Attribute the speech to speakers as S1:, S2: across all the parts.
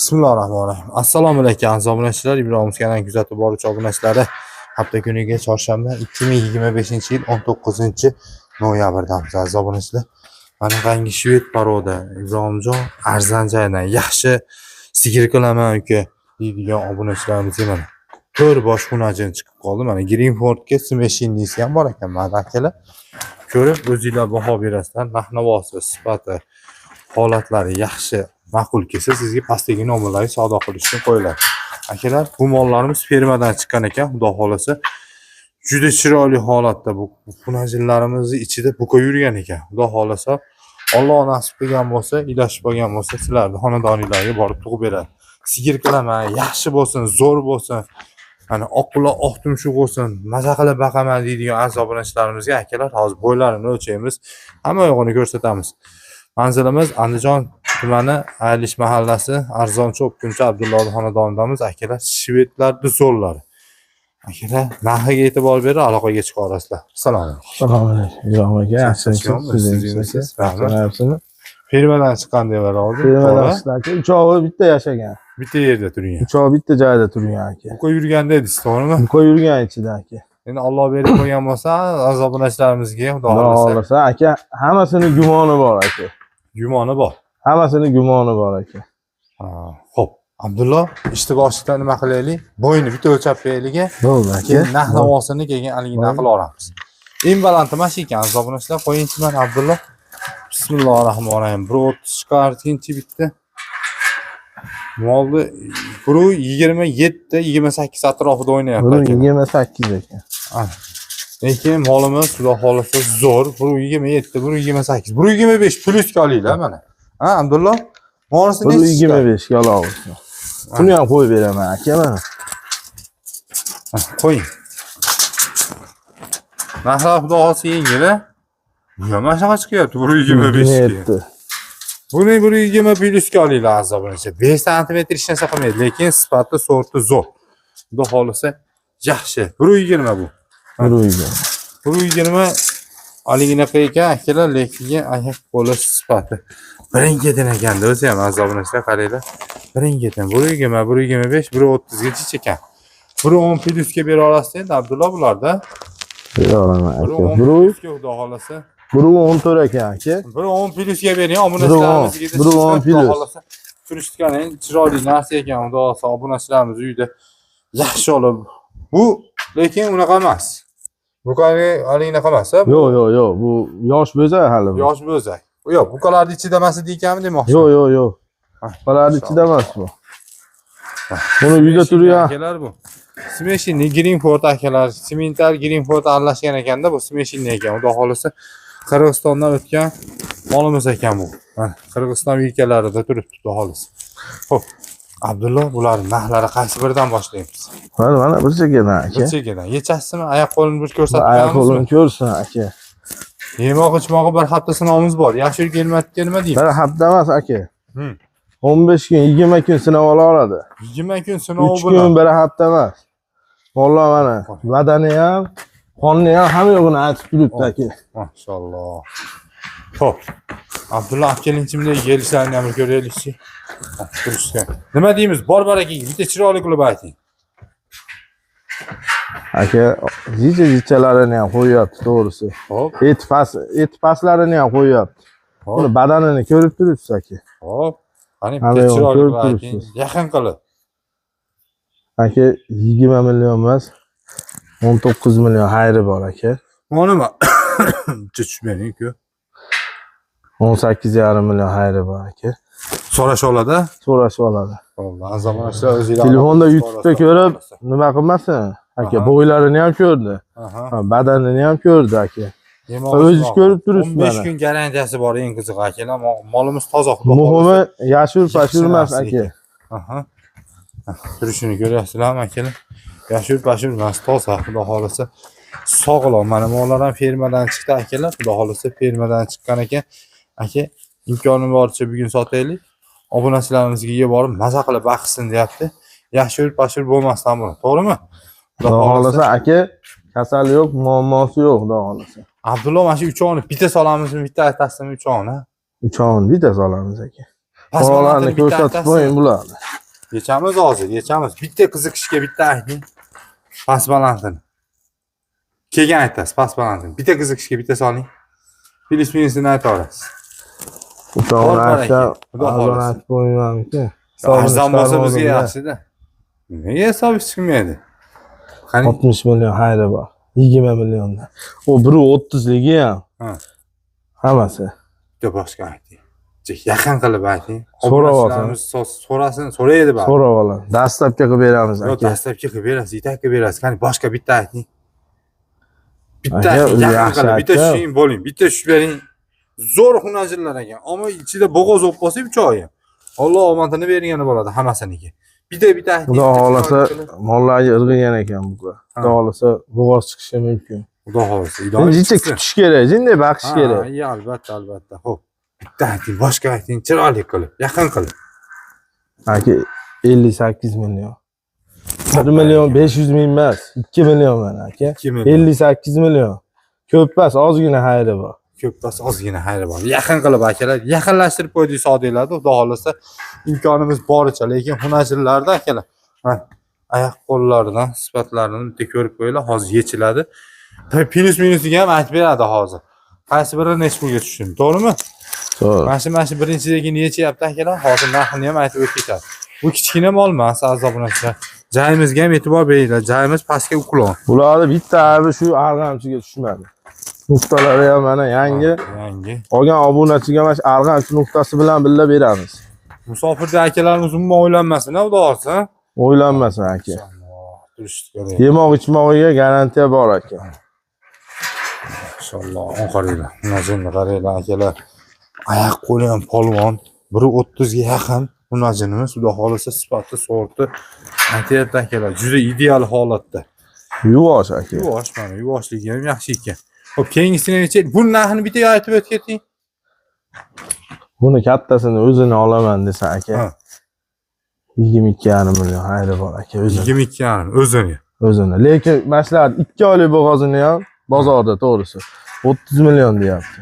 S1: Bismillahirrahmanirrahim. Assalomu alaykum aziz obunachilar. Ibrohim kanalini kuzatib boruvchi obunachilari, hafta kuniga chorshanba 2025-yil 19-noyabrdamiz aziz obunachilar. Mana rangi shved paroda Ibrohimjon arzanjaydan yaxshi sigir qilaman uka deydigan obunachilarimiz mana 4 bosh xunajin chiqib qoldi. Mana Greenfordga smeshinnisi ham bor ekan. Mana akalar ko'rib o'zingizlar baho berasizlar. Narx-navosi, sifati, holatlari yaxshi ma'qul kelsa sizga pastdagi nomerlarni savdo qilish uchun qo'yiladi. Akalar, bu mollarimiz fermadan chiqqan ekan, xudo xolasa. Juda chiroyli holatda bu xunajinlarimizni ichida buqa yurgan ekan. Xudo xolasa, Alloh nasib qilgan bo'lsa, ilashib qolgan bo'lsa, sizlarni xonadoningizga borib tug'ib beradi. Sigir qilaman, yaxshi bo'lsin, zo'r bo'lsin. Hani oqquloq, oq tumshuq bo'lsin, maza qilib baqaman deydigan aziz obunachilarimizga akalar, hozir bo'ylarini o'lchaymiz, hamma yo'g'ini ko'rsatamiz. Manzilimiz Andijon tumani Aylish mahallasi, Arzon Cho'pkuncha Abdullohning xonadonidamiz. Akalar, shvedlarni zo'rlari. Akalar, narxiga e'tibor berib aloqaga chiqa olasizlar. Assalomu alaykum.
S2: Assalomu alaykum. Ibrohim aka, yaxshimisiz? Rahmat.
S1: Fermadan chiqqan deyalar hozir.
S2: Fermadan chiqqan. Uchovi bitta yashagan.
S1: Bitta yerda turgan.
S2: Uchovi bitta joyda turgan aka.
S1: Buqa yurganda edingiz, to'g'rimi?
S2: Buqa yurgan ichida aka.
S1: Endi Alloh berib qo'ygan bo'lsa, aziz obunachilarimizga xudo
S2: xohlasa aka, hammasini gumoni bor aka.
S1: Gumoni bor.
S2: Hammasini gumoni bor aka.
S1: Xo'p, Abdulloh, ishni boshidan nima qilaylik? Bo'yni bitta o'lchab beraylik.
S2: Bo'ldi aka.
S1: Keyin narx-navosini keyin aligini qilib olamiz. Eng baland mash ekan aziz obunachilar, qo'yingchi mana Abdulloh. Bismillahirrohmanirrohim. 130 chiqartinchi bitta. Molni 27-28 atrofida o'ynayapti aka.
S2: 28 ekan.
S1: Lekin molimiz xudo xolasa zo'r. 127, 128, 125 plyusga olinglar mana. Ha, Abdulloh? Molisi nechi?
S2: 125 ga olamiz. Buni ham qo'yib beraman aka mana.
S1: Qo'ying. Narxlar xudo xolasa yengil. Nima shunaqa chiqyapti 125 ga? Buni 120 plyusga olinglar aziz obunachilar. 5 sm hech narsa qilmaydi, lekin sifati, sorti zo'r. Xudo xolasa yaxshi. 120 bu. 120 aligini ekan akalar, lekin ayak qo'li sifati biringidan ekanda o'zi ham aziz obunachilar, qaranglar. Biringidan 120, 125, 130 gacha ekan. 110 plyusga bera olasiz endi Abdulloh bularda.
S2: Bera olaman aka.
S1: 110 plyusga xudo xolasa.
S2: 114 ekan aka.
S1: 110 plyusga bering, obunachilarimizga.
S2: 110 plyus.
S1: Turishgan eng chiroyli narsa ekan, xudo xolasa obunachilarimiz uyda yaxshi olib. Bu lekin unaqa emas. Bu aligini qilmasa?
S2: Yo'q, bu yosh bo'zak hali.
S1: Yosh bo'zak. Yo'q, buqalarning ichida emas ekanmi demoqchi.
S2: Yo'q. Buqalarning ichida emas bu. Buni uyda turgan
S1: akalar bu. Smeshinni Greenford akalar, Simental Greenford aralashgan ekanda, bu smeshinni ekan. Xudo xolasa Qirg'izistondan o'tgan molimiz ekan bu. Mana Qirg'iziston yelkalarida turibdi, xudo xolasa. Xo'p, Abdulloh, bularning narxlari qaysi biridan boshlaymiz?
S2: Mana bir chekkadan aka.
S1: Bir chekkadan. Yechasizmi? Oyoq qo'lini bir ko'rsatib
S2: qo'yamiz. Oyoq qo'lini ko'rsin aka.
S1: Yemoq-ichmog'i bir hafta sinovimiz bor. Yaxshi kelmadi nima deymiz?
S2: Bir hafta emas aka. 15 kun, 20 kun sinov oladi.
S1: 20 kun sinov
S2: 3 kun, bir hafta emas. Valloh mana badani ham, qonni ham hamma yo'g'ini aytib turibdi aka.
S1: Maşallah. Xo'p. Abdulloh kelinchimda kelishlarini ham ko'raylikchi. Turishgan. Nima deymiz? Bor barakaga bitta chiroyli qilib ayting.
S2: Aka, zichalarini ham qo'yapti, to'g'risi.
S1: Xo'p.
S2: Et paslarini ham qo'yapti. Buni badanini ko'rib turibsiz aka.
S1: Xo'p. Qani bitta chiroyli qilib ayting. Yaqin qilib.
S2: Aka, 20 million emas, 19 million xayri bor aka.
S1: Nima? Tushmang-ku.
S2: 18,5 million xayri bor aka.
S1: So'rash oladi?
S2: So'rash oladi.
S1: Alloh, zamonlar o'zingizlar.
S2: Telefonda YouTube'da ko'rib, nima qilmasin? Aka, bo'ylarini ham ko'rdi. Badanini ham ko'rdi aka. O'zingiz ko'rib turibsiz mana.
S1: 15 kun garantiyasi bor, eng qizig'i akalar. Molimiz toza.
S2: Muhimi yashur-pashur emas aka.
S1: Turishini ko'ryapsizlarmi akalar? Yashur-pashur emas, toza, xudo xolasa. Sog'lom. Mana mollar ham fermadan chiqdi akalar. Xudo xolasa fermadan chiqqan ekan. Aka, imkoni boricha bugun sotaylik. Obunachilarimizga yeb borib maza qilib baqsin deyapti. Yashur-pashur bo'lmasdan buni, to'g'rimi?
S2: Xudo xolasa aka, kasali yo'q, muammosi yo'q, xudo xolasa.
S1: Abdulloh, mana shu uchovni bitta solamizmi, bitta aytasizmi uchovni?
S2: Uchovni bitta solamiz aka. Qolalarni ko'rsatib qo'ying bularni.
S1: Yechamiz hozir, yechamiz. Bitta qiziqishga bitta ayting. Past balandini. Kelgan aytasiz, past balandini. Bitta qiziqishga bitta soling. Plyus minusini aytaverasiz.
S2: Xudo
S1: baraka. Xudo
S2: arzon
S1: xohlasa.
S2: aytib qo'ymayman-ku.
S1: Arzon bo'lsa bizga yaxshi-da. Nega hisob chiqmaydi? Qani
S2: 60 million xayri bor. 20 milliondan. O biri 30ligi ham.
S1: Ha.
S2: Hammasi.
S1: bitta boshqa ayting. Yaqin qilib ayting.
S2: So'rayapsiz.
S1: So'rasin, so'raydi bari.
S2: So'rab olaman. Dastlabki qilib beramiz
S1: Yo'q,
S2: aka.
S1: dastlabki qilib berasiz, yetak qilib berasiz. Qani boshqa bitta ayting. Bitta
S2: Aka,
S1: ayting, yaqin
S2: yaxshi
S1: qilib, bitta
S2: aka.
S1: tushing bo'ling, bitta tushib bering. Zo'r xunajillar ekan. Ammo ichida bo'g'oz bo'lib qolsa uchoyi. Alloh omadini bergani bo'ladi hammasiniki. Bitta ayting.
S2: Xudo xolasa mollarga irg'igan ekan bu. Xudo xolasa bo'g'oz chiqishi mumkin.
S1: Xudo xolasa,
S2: Endi jicha kutish kerak, jinday baqish kerak.
S1: Ha, albatta, albatta. Xo'p. Bitta ayting, boshqa ayting, chiroyli qilib, yaqin qilib.
S2: Aka 58 million. 1 million 500 ming emas, 2 million mana aka.
S1: 2 million.
S2: 58 million. Ko'p emas, ozgina xayri bor.
S1: Ko'ppas ozgina xayri bor. Yaqin qilib akalar, yaqinlashtirib qo'ydik sodinglarni, xudo xolasa imkonimiz boricha, lekin xunajillarda akalar. Ha, oyoq qo'llaridan sifatlarini bitta ko'rib qo'yinglar, hozir yechiladi. Plyus minusiga ham aytib beradi hozir. Qaysi biri necha pulga tushdi, to'g'rimi?
S2: To'g'ri.
S1: Mana shu birinchidagini yechyapti akalar, hozir narxini ham aytib o'tib ketadi. Bu kichkina mol emas, azobunachilar. Joyimizga ham e'tibor beringlar. Joyimiz pastga uklon.
S2: Bularni bitta aybi shu arg'amchiga tushmadi. Nuqtalari ham mana yangi.
S1: Yangi.
S2: Olgan obunachiga mana shu arg'amchi nuqtasi bilan birga beramiz.
S1: Musofirda akalarimiz umuman o'ylanmasin, xudo xolasa.
S2: O'ylanmasin aka.
S1: Turishdi kerak.
S2: Yemoq ichmog'iga garantiya bor aka.
S1: Inshaalloh, on qaranglar. Munajinni qaranglar akalar. Oyoq qo'li ham polvon. 1.30 ga yaqin munajinimiz, xudo xolasa sifati, sorti aytyapti akalar. Juda ideal holatda.
S2: Yuvosh aka.
S1: Yuvosh mana, yuvoshligi ham yaxshi ekan. Xo'p, keyingisini necha? Bu narxini bitta aytib o'tib keting.
S2: Buni kattasini o'zini olaman desa aka.
S1: Ha.
S2: 22,5 million xayri bor aka o'zini.
S1: 22,5 o'zini.
S2: O'zini. Lekin mashlar 2 oylik bo'g'ozini ham bozorda to'g'risi 30 million deyapti.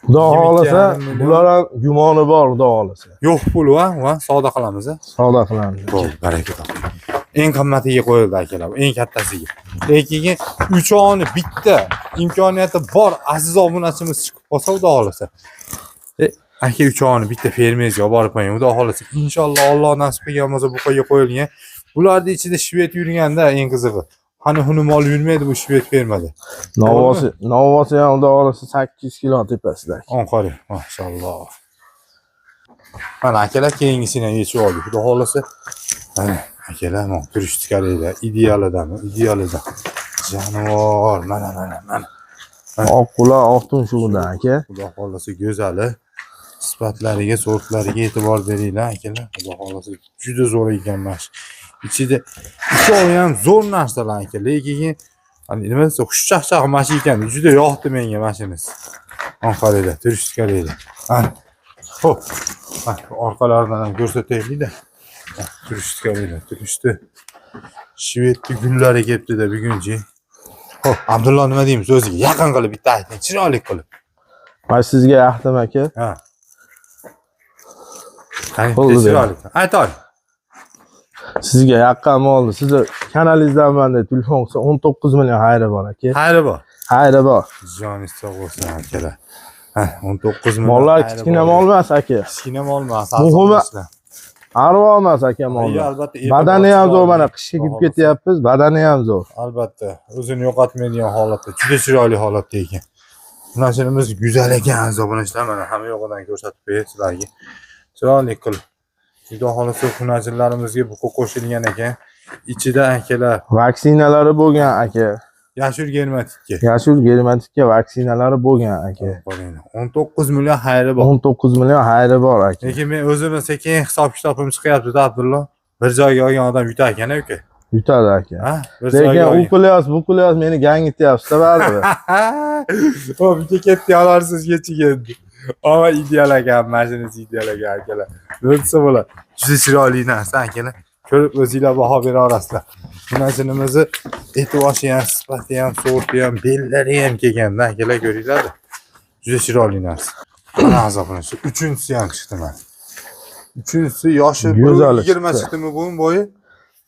S2: Xudo xolasa
S1: 22,5 million.
S2: bular ham gumoni bor, xudo xolasa.
S1: Yo'q pul va savdo qilamiz.
S2: Savdo qilamiz.
S1: Xo'p, baraka toping. Eng qimmatiga qo'yildi akalar, eng kattasiga. Lekin 3 oyni bitta imkoniyati bor aziz obunachimiz chiqib qolsa, xudo xolasa. Aka 3 oyni bitta fermangizga borib qo'ying, xudo xolasa. Inshaalloh Alloh nasib qilgan bo'lsa bu qo'yga qo'yilgan. Bularning ichida shved yurganda eng qizig'i. Hani mol yurmaydi bu shved fermada.
S2: Novvosi ham xudo xolasa 800 kilo tepasida.
S1: On qarang, maşallah. Mana akalar keyingisini yechib oldik. Xudo xolasa. Mana akalar, mana turishni qaranglar. Idealidami? Idealida. Jonivor, mana.
S2: Oq quloq, oq tumshug'idan aka.
S1: Xudo xolasa go'zali. Sifatlariga, sortlariga e'tibor beringlar akalar. Xudo xolasa juda zo'r ekan mash. İçida ikkovi ham zo'r narsalar aka. Lekin hani nima desa xushchaqchaq mashina ekan. Juda yoqdi menga mashinasi. Mana qaranglar, turishni qaranglar. Xo'p. Orqalaridan ham ko'rsataylik-da. Turishni qaranglar, turishdi. Shvedni gullari kelibdi-da bugunchi. Xo'p, Abdulloh nima deymiz o'ziga? Yaqin qilib bitta ayting, chiroyli qilib.
S2: Mana sizga yaxdim aka.
S1: Ha. Qani chiroyli. Ayting.
S2: Sizga yaqqan molni, sizni kanalingizdan menda telefon qilsa 19 million xayri bor aka.
S1: Xayri bor.
S2: Xayri bor.
S1: Joningiz sog' bo'lsin akalar. 19 million.
S2: Mollar kichkina mol emas aka.
S1: Kichkina mol emas.
S2: Muhimi arvo emas aka mollar.
S1: Albatta.
S2: Badani ham zo'r, mana qishga kirib ketyapmiz, badani ham zo'r.
S1: Albatta. O'zini yo'qotmaydigan holatda, juda chiroyli holatda ekan. Narsalarimiz go'zal ekan, azobunachilar mana hamma yo'g'idan ko'rsatib qo'yay sizlarga. Chiroyli qilib. Xudo xolasa xunajinlarimizga bu qo'shilgan ekan. Ichida akalar
S2: Vaksinalari bo'lgan aka.
S1: yashil germatikka.
S2: Yashil germatikka vaksinalari bo'lgan aka.
S1: 19 million xayri bor.
S2: 19 million xayri bor aka.
S1: Lekin men o'zimni sekin hisob-kitobim chiqyapti-da Abdulloh. Bir joyga olgan odam yutadi ekan uka.
S2: Yutadi aka.
S1: Ha? Bir
S2: Lekin u qilyapsiz, bu qilyapsiz, meni gangityapsiz-da baribir.
S1: Hop, ketdi olarsiz yechigendi. Ama ideal ekan, mashinasi ideal ekan akalar. Bo'lsa bo'ladi. Juda chiroyli narsa akalar. Ko'rib o'zingizlar baho bera olasizlar. Mashinamizni e'tiboshi ham, sifati ham, sorti ham, bellari ham kelganda akalar ko'ringlar. Juda chiroyli narsa. Mana azoblanishdi. Uchinchisi ham chiqdi mana. Uchinchisi yoshi
S2: Go'zal
S1: 120
S2: chiqdi.
S1: chiqdimi bu bo'yi?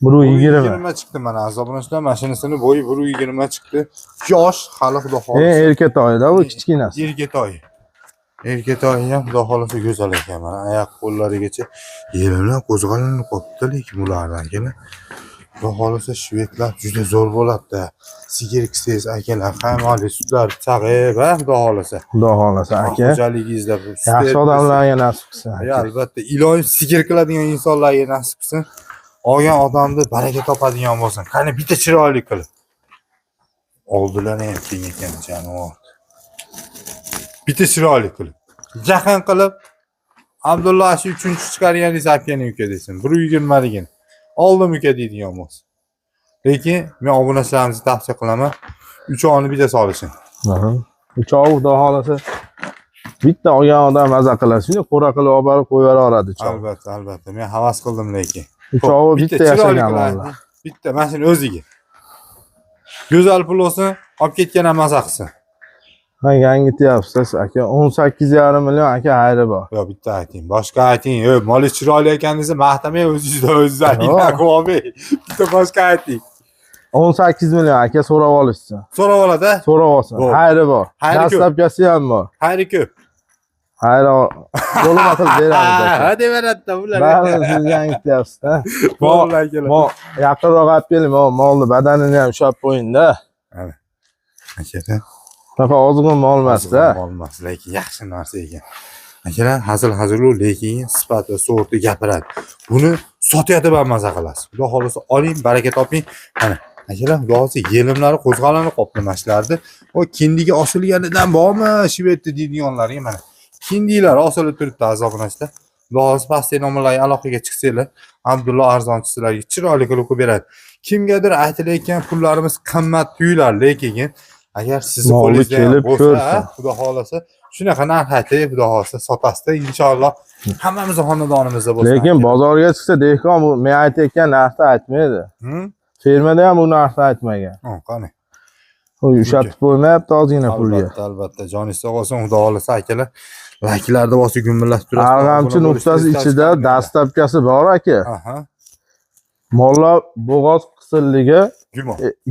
S2: 120.
S1: 120 chiqdi mana azoblanishlar mashinasini bo'yi 120 chiqdi. Yosh hali xudo xohlasa.
S2: Erkatoyda bu kichkinasi.
S1: Erkatoy. Erkatoy ham xudo xohlasa go'zal ekan mana oyoq qo'llarigacha yelimlar qo'zg'alinib qopti lekin ulardan keyin xudo xohlasa shvedlar juda zo'r bo'ladi-da. Sigirkisiz akalar, qaymali sutlar chag'ib, xudo xohlasa.
S2: Xudo xolasa aka.
S1: Xo'jaligingizda bu
S2: Yaxshi odamlarga nasib qilsin.
S1: Ya albatta iloyim sigir qiladigan insonlarga nasib qilsin. Olgan odamni baraka topadigan bo'lsin. Qani bitta chiroyli qilib. Oldilar ham teng ekan jonivor. Bitta chiroyli qilib. Jahon qilib Abdulla shu 3-chi chiqarganingiz akani uka desin. 120 ligin. Oldim uka deydigan bo'lsin. Lekin men obunachilarimizga tavsiya qilaman. 3 oyni bitta solishin.
S2: Uchoq xudo xolasa bitta olgan odam maza qiladi. Qo'ra qilib olib borib qo'yaveraveradi uchoq.
S1: Albatta, albatta. Men havas qildim lekin.
S2: Uchoq bitta yashagan
S1: chiroyli bitta mashina o'ziga. Go'zal pul olsin, olib ketgan ham maza qilsin.
S2: Ha, yangi deyapsiz aka. 18,5 million aka xayri bor.
S1: Yo bitta ayting, boshqa ayting. Yo, moli chiroyli ekanligingizni maqtamay o'zingiz ayting. Qo'ying. Bitta boshqa ayting.
S2: 18 million aka so'rab olishsin.
S1: So'rab oladi.
S2: So'rab olsin. Xayri bor.
S1: Xayri ko'p.
S2: Dastlabkasi ham bor.
S1: Xayri ko'p.
S2: Xayri yo'lima qilib beramiz aka.
S1: Ha, deveradi bular.
S2: Baribir siz yangi deyapsiz, ha.
S1: Bo'ldi akalar.
S2: Mo yaqinroq olib keling, molni badanini ham ushlab qo'ying-da.
S1: Mana. Akalar.
S2: Faqat ozg'in mol emas-da.
S1: Olmas, lekin yaxshi narsa ekan. Akalar hazil-hazilu lekin sifati, sorti gapiradi. Buni sotyapti ham maza qilasiz. Xudo xolasa oling, baraka toping. Mana akalar, xudo xolasa yelimlari qo'zg'alanib qopti mashlardi. O kindiga osilganidan bormi, shvedni deydiganlarga mana. Kindilar osilib turibdi azobunachilar. Xudo xolasa pastdagi nomerlarga aloqaga chiqsanglar, Abdulla arzonchi sizlarga chiroyli qilib beradi. Kimgadir aytilayotgan pullarimiz qimmat tuyular, lekin agar sizni qo'lingizda bo'lsa, xudo xolasa shunaqa narx aytib, xudo xolasa sotasizda, inshaalloh hammamiz xonadonimizda bo'lsin.
S2: Lekin bozorga chiqsa dehqon bu men aytayotgan narxni aytmaydi. Fermada ham bu narxni aytmagan.
S1: Qani.
S2: U ushatib qo'ymayapti ozgina pulga.
S1: Albatta, albatta. Joningiz sog' bo'lsin, xudo xolasa akalar. Layklarda bosib gumillashib turasiz.
S2: Arg'amchi nuqtasi ichida dastlabkasi bor aka.
S1: Aha.
S2: Mollar bo'g'oz qisilligi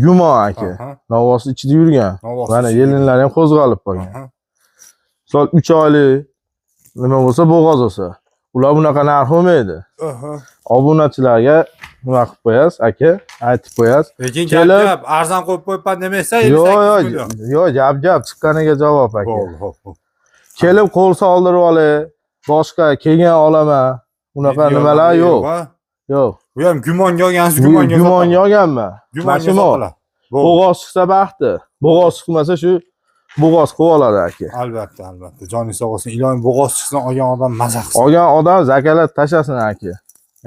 S2: gumon aka. Navosi ichida yurgan. Mana yelinlar ham qo'zg'alib qolgan. Misol 3 oylik nima bo'lsa bo'g'oz bo'lsa, ular bunaqa narx olmaydi. Obunachilarga nima qilib qo'yasiz aka? Aytib qo'yasiz.
S1: Lekin gap arzon qo'yib qo'yibman demaysan,
S2: yo'q, gap chiqqaniga javob aka. Kelib qo'l soldirib olay, boshqa kelgan olaman. Unaqa nimalar yo'q. Yo'q.
S1: Bu ham gumonga olgansiz,
S2: gumonga olganman. Mashina bo'g'oz chiqsa baxti. Bo'g'oz chiqmasa shu bo'g'oz qilib oladi aka.
S1: Albatta, albatta. Joningiz sog' bo'lsin. Iloyim bo'g'oz chiqsin, olgan odam maza qilsin.
S2: Olgan odam zakalat tashlasin aka.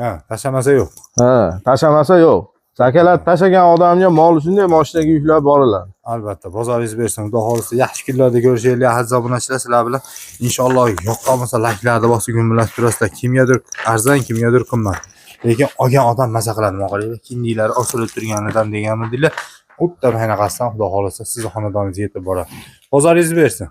S1: Ha, tashlamasa yo'q.
S2: Ha, tashlamasa yo'q. Zakalat tashlagan odamga mol shunday mashinaga yuklab boriladi.
S1: Albatta, bozoringiz bersin. Xudo xolasa yaxshi kunlarda ko'rishaylik, aziz obunachilar, sizlar bilan. Inshaalloh yoqqan bo'lsa layklarda bosib gumillashib turasizlar. Kimgadir arzon, kimgadir qimmat. Lekin olgan odam maza qiladi, maqolaylar. Kindilar osilib turganidan deganmi deylar. O'tda bunaqasidan xudo xolasa sizni xonadoningizga yetib boradi. Bozoringiz bersin.